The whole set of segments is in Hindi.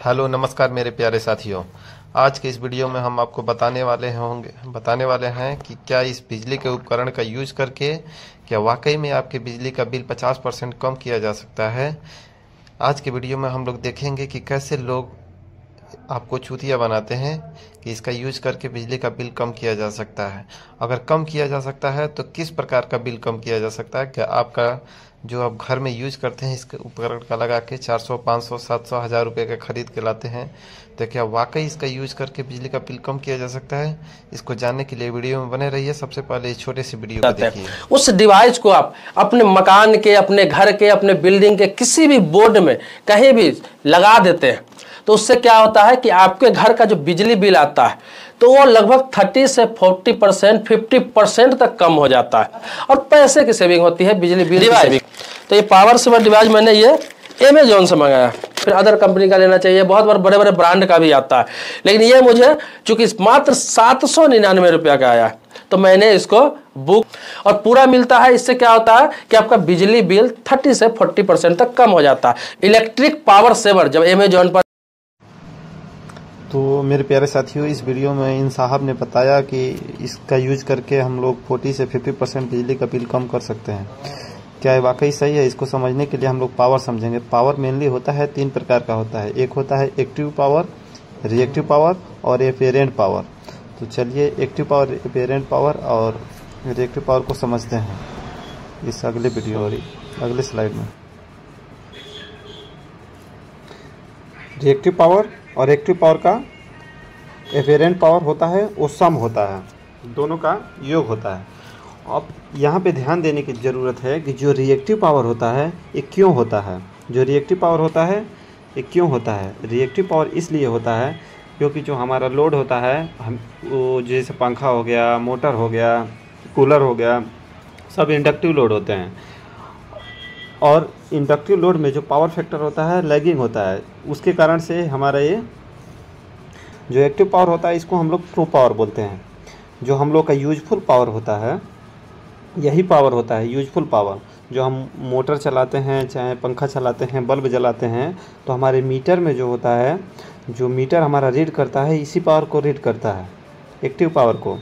हेलो नमस्कार मेरे प्यारे साथियों। आज के इस वीडियो में हम आपको बताने वाले हैं कि क्या इस बिजली के उपकरण का यूज करके क्या वाकई में आपके बिजली का बिल 50% कम किया जा सकता है। आज के वीडियो में हम लोग देखेंगे कि कैसे लोग आपको चूतिया बनाते हैं कि इसका यूज करके बिजली का बिल कम किया जा सकता है। अगर कम किया जा सकता है तो किस प्रकार का बिल कम किया जा सकता है। क्या आपका जो आप घर में यूज करते हैं इसके उपकरण का लगा के 400, 500, 700, 1000 रुपये का खरीद के लाते हैं, तो क्या वाकई इसका यूज करके बिजली का बिल कम किया जा सकता है। इसको जानने के लिए वीडियो में बने रहिए। सबसे पहले इस छोटे से वीडियो को देखिए। उस डिवाइस को आप अपने मकान के, अपने घर के, अपने बिल्डिंग के किसी भी बोर्ड में कहीं भी लगा देते हैं तो उससे क्या होता है कि आपके घर का जो बिजली बिल आता है तो वो लगभग 30 से 40%, 50% तक कम हो जाता है और पैसे की सेविंग होती है बिजली बिल की सेविंग। तो ये पावर सेवर डिवाइस मैंने ये Amazon से मंगाया, फिर अदर कंपनी का लेना चाहिए, बहुत बार बड़े बड़े ब्रांड का भी आता है, लेकिन ये मुझे चूंकि मात्र 799 रुपया का आया तो मैंने इसको बुक और पूरा मिलता है। इससे क्या होता है कि आपका बिजली बिल 30 से 40% तक कम हो जाता है। इलेक्ट्रिक पावर सेवर जब Amazon पर। तो मेरे प्यारे साथियों, इस वीडियो में इन साहब ने बताया कि इसका यूज करके हम लोग 40 से 50% बिजली का बिल कम कर सकते हैं। क्या ये वाकई सही है? इसको समझने के लिए हम लोग पावर समझेंगे। पावर मेनली होता है 3 प्रकार का होता है। एक होता है एक्टिव पावर, रिएक्टिव पावर और एफेरेंट पावर। तो चलिए एक्टिव पावर, एफेरेंट पावर और रिएक्टिव पावर को समझते हैं इस अगले वीडियो और अगले स्लाइड में। रिएक्टिव पावर और एक्टिव पावर का एफेरेंट पावर होता है, वो सम होता है, दोनों का योग होता है। अब यहाँ पे ध्यान देने की ज़रूरत है कि जो रिएक्टिव पावर होता है ये क्यों होता है। जो रिएक्टिव पावर होता है ये क्यों होता है? रिएक्टिव पावर इसलिए होता है क्योंकि जो हमारा लोड होता है, हम वो जैसे पंखा हो गया, मोटर हो गया, कूलर हो गया, सब इंडक्टिव लोड होते हैं। और इंडक्टिव लोड में जो पावर फैक्टर होता है लैगिंग होता है, उसके कारण से हमारा ये जो एक्टिव पावर होता है इसको हम लोग ट्रू पावर बोलते हैं। जो हम लोग का यूजफुल पावर होता है यही पावर होता है यूजफुल पावर। जो हम मोटर चलाते हैं, चाहे पंखा चलाते हैं, बल्ब जलाते हैं, तो हमारे मीटर में जो होता है, जो मीटर हमारा रीड करता है इसी पावर को रीड करता है, एक्टिव पावर को।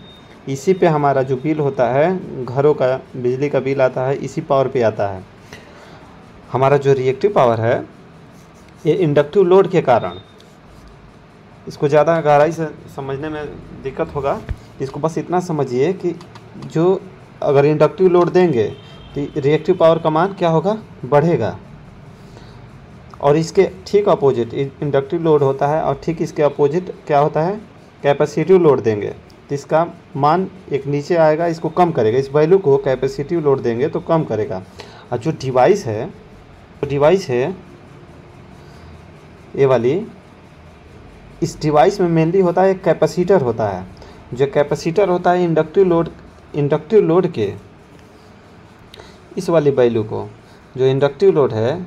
इसी पे हमारा जो बिल होता है, घरों का बिजली का बिल आता है, इसी पावर पे आता है। हमारा जो रिएक्टिव पावर है ये इंडक्टिव लोड के कारण, इसको ज़्यादा गहराई से समझने में दिक्कत होगा, इसको बस इतना समझिए कि जो अगर इंडक्टिव लोड देंगे तो रिएक्टिव पावर का मान क्या होगा? बढ़ेगा। और इसके ठीक अपोजिट इंडक्टिव लोड होता है और ठीक इसके अपोजिट क्या होता है? कैपेसिटिव लोड देंगे तो इसका मान एक नीचे आएगा, इसको कम करेगा। इस वैल्यू को कैपेसिटिव लोड देंगे तो कम करेगा। और जो डिवाइस है ये वाली, इस डिवाइस में मेनली होता है एक कैपेसिटर होता है। जो कैपेसिटर होता है इंडक्टिव लोड के इस वाली वैल्यू को, जो इंडक्टिव लोड है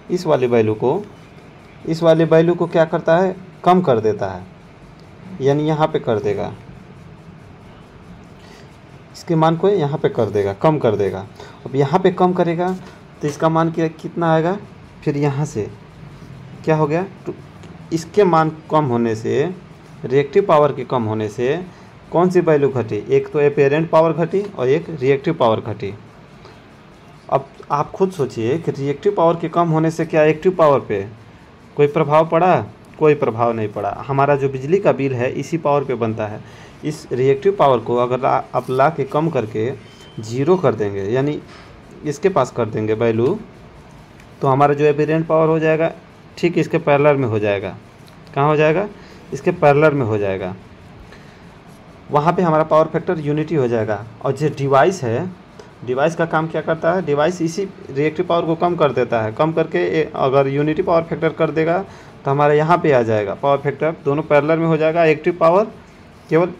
इस वाली वैल्यू को क्या करता है? कम कर देता है, यानी यहाँ पे कर देगा, इसके मान को यहाँ पे कर देगा, कम कर देगा। अब यहाँ पे कम करेगा तो इसका मान कितना आएगा? फिर यहाँ से क्या हो गया? तो इसके मान कम होने से, रिएक्टिव पावर के कम होने से कौन सी वैल्यू घटी? एक तो एपेरेंट पावर घटी और एक रिएक्टिव पावर घटी। अब आप खुद सोचिए कि रिएक्टिव पावर के कम होने से क्या एक्टिव पावर पे कोई प्रभाव पड़ा? कोई प्रभाव नहीं पड़ा। हमारा जो बिजली का बिल है इसी पावर पे बनता है। इस रिएक्टिव पावर को अगर आप ला के कम करके 0 कर देंगे, यानी इसके पास कर देंगे वैल्यू, तो हमारा जो एपेरेंट पावर हो जाएगा ठीक इसके पैरेलल में हो जाएगा। कहाँ हो जाएगा? इसके पैरेलल में हो जाएगा। वहाँ पे हमारा पावर फैक्टर यूनिटी हो जाएगा। और जो डिवाइस है, डिवाइस का काम क्या करता है? डिवाइस इसी रिएक्टिव पावर को कम कर देता है। कम करके अगर यूनिटी पावर फैक्टर कर देगा तो हमारे यहाँ पे आ जाएगा पावर फैक्टर, दोनों पैरेलल में हो जाएगा। एक्टिव पावर केवल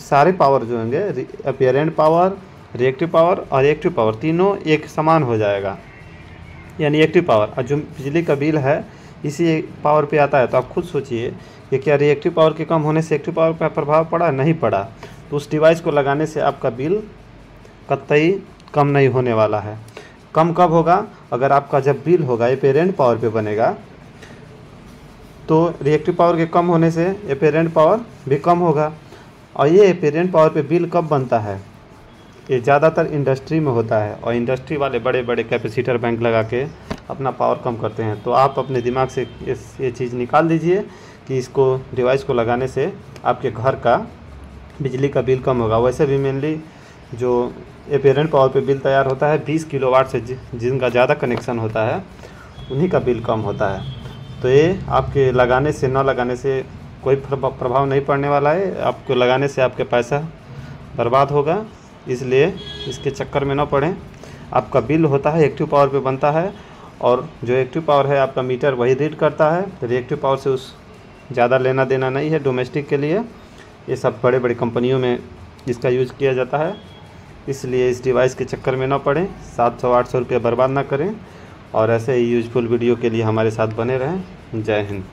सारे पावर जो होंगे, एपेरेंट पावर, रिएक्टिव पावर और एक्टिव पावर, तीनों एक समान हो जाएगा, यानी एक्टिव पावर। और जो बिजली का बिल है इसी पावर पे आता है। तो आप खुद सोचिए कि क्या रिएक्टिव पावर के कम होने से एक्टिव पावर पर प्रभाव पड़ा? नहीं पड़ा। तो उस डिवाइस को लगाने से आपका बिल कतई कम नहीं होने वाला है। कम कब होगा? अगर आपका जब बिल होगा एपेरेंट पावर पे बनेगा तो रिएक्टिव पावर के कम होने से एपेरेंट पावर भी कम होगा। और ये एपेरेंट पावर पे बिल कब बनता है? ये ज़्यादातर इंडस्ट्री में होता है और इंडस्ट्री वाले बड़े बड़े कैपेसिटर बैंक लगा के अपना पावर कम करते हैं। तो आप अपने दिमाग से ये चीज़ निकाल दीजिए कि इसको डिवाइस को लगाने से आपके घर का बिजली का बिल कम होगा। वैसे भी मेनली जो एपेरेंट पावर पे बिल तैयार होता है 20 किलोवाट से जिनका ज़्यादा कनेक्शन होता है उन्हीं का बिल कम होता है। तो ये आपके लगाने से न लगाने से कोई प्रभाव नहीं पड़ने वाला है। आपको लगाने से आपके पैसा बर्बाद होगा, इसलिए इसके चक्कर में न पड़ें। आपका बिल होता है एक्टिव पावर पे बनता है और जो एक्टिव पावर है आपका मीटर वही रीड करता है। रिएक्टिव पावर से उस ज़्यादा लेना देना नहीं है। डोमेस्टिक के लिए ये सब बड़े बड़े कंपनियों में इसका यूज़ किया जाता है, इसलिए इस डिवाइस के चक्कर में ना पड़ें। 700-800 रुपये बर्बाद ना करें और ऐसे ही यूजफुल वीडियो के लिए हमारे साथ बने रहें। जय हिंद।